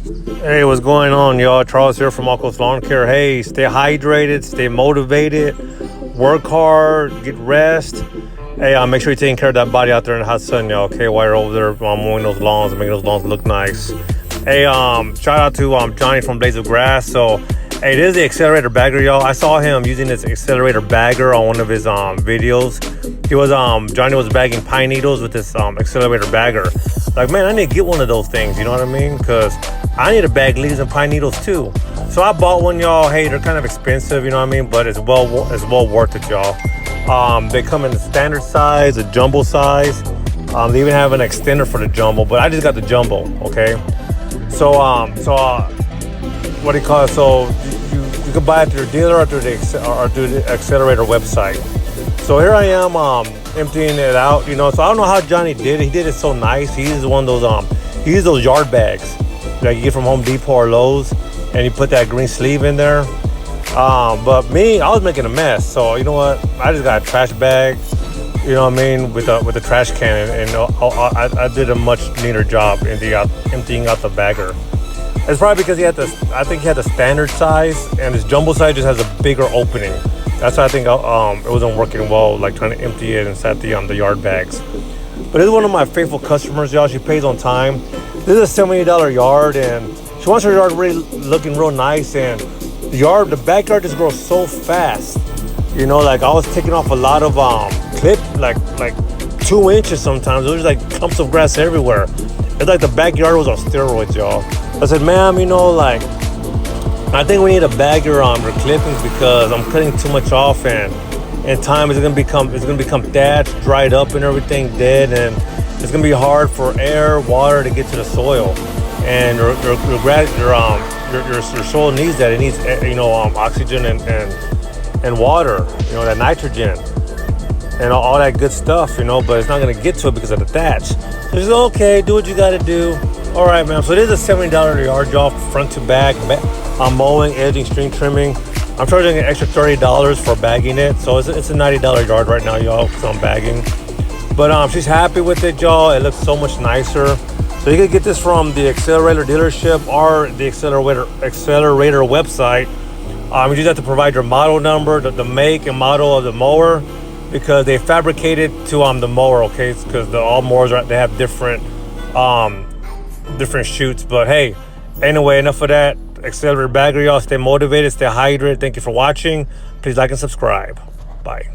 Hey, what's going on, y'all? Charles here from AllCoastLawncare. Hey, stay hydrated, stay motivated, work hard, get rest. Hey, make sure you're taking care of that body out there in the hot sun, y'all. Okay, while you're over there mowing those lawns and making those lawns look nice. Hey, shout out to Johnny from Blades of Grass. So, hey, this is the accelerator bagger, y'all. I saw him using this accelerator bagger on one of his videos. He was Johnny was bagging pine needles with this accelerator bagger. Like, man, I need to get one of those things, you know what I mean? Because I need to bag leaves and pine needles too. So I bought one, y'all. Hey, they're kind of expensive, you know what I mean? But it's well worth it, y'all. They come in the standard size, a jumbo size. They even have an extender for the jumbo, but I just got the jumbo, okay? So what do you call it? So you can buy it through your dealer or through the accelerator website. So here I am emptying it out, you know. So I don't know how Johnny did it. He did it so nice. He uses one of those he uses those yard bags that you get from Home Depot or Lowe's, and you put that green sleeve in there. But me, I was making a mess. So you know what? I just got a trash bag, you know what I mean, with the trash can, and I did a much neater job emptying out the bagger. It's probably because I think he had the standard size, and his jumbo size just has a bigger opening. That's why I think it wasn't working well, like trying to empty it and set the yard bags. But this is one of my faithful customers, y'all. She pays on time. This is a $78 yard, and she wants her yard really looking real nice. And the backyard just grows so fast. You know, like I was taking off a lot of clip, like 2 inches sometimes. There was like clumps of grass everywhere. It's like the backyard was on steroids, y'all. I said, ma'am, you know, like, I think we need a bagger on clippings because I'm cutting too much off, and in time it's gonna become thatched, dried up, and everything dead, and it's gonna be hard for air, water to get to the soil, and your soil needs that. It needs, you know, oxygen and water, you know, that nitrogen and all that good stuff, you know. But it's not gonna get to it because of the thatch. So she's like, okay, do what you gotta do. All right, man. So this is a $70 yard job, front to back. I'm mowing, edging, string trimming. I'm charging an extra $30 for bagging it. So it's a $90 yard right now, y'all, because I'm bagging. But she's happy with it, y'all. It looks so much nicer. So you can get this from the accelerator dealership or the accelerator website. You just have to provide your model number, the make and model of the mower, because they fabricate it to the mower, okay? Because all mowers they have different shoots. But hey, anyway, enough of that. Accelerator bagger, y'all. Stay motivated, stay hydrated. Thank you for watching. Please like and subscribe. Bye.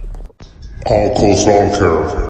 AllCoastLawncare.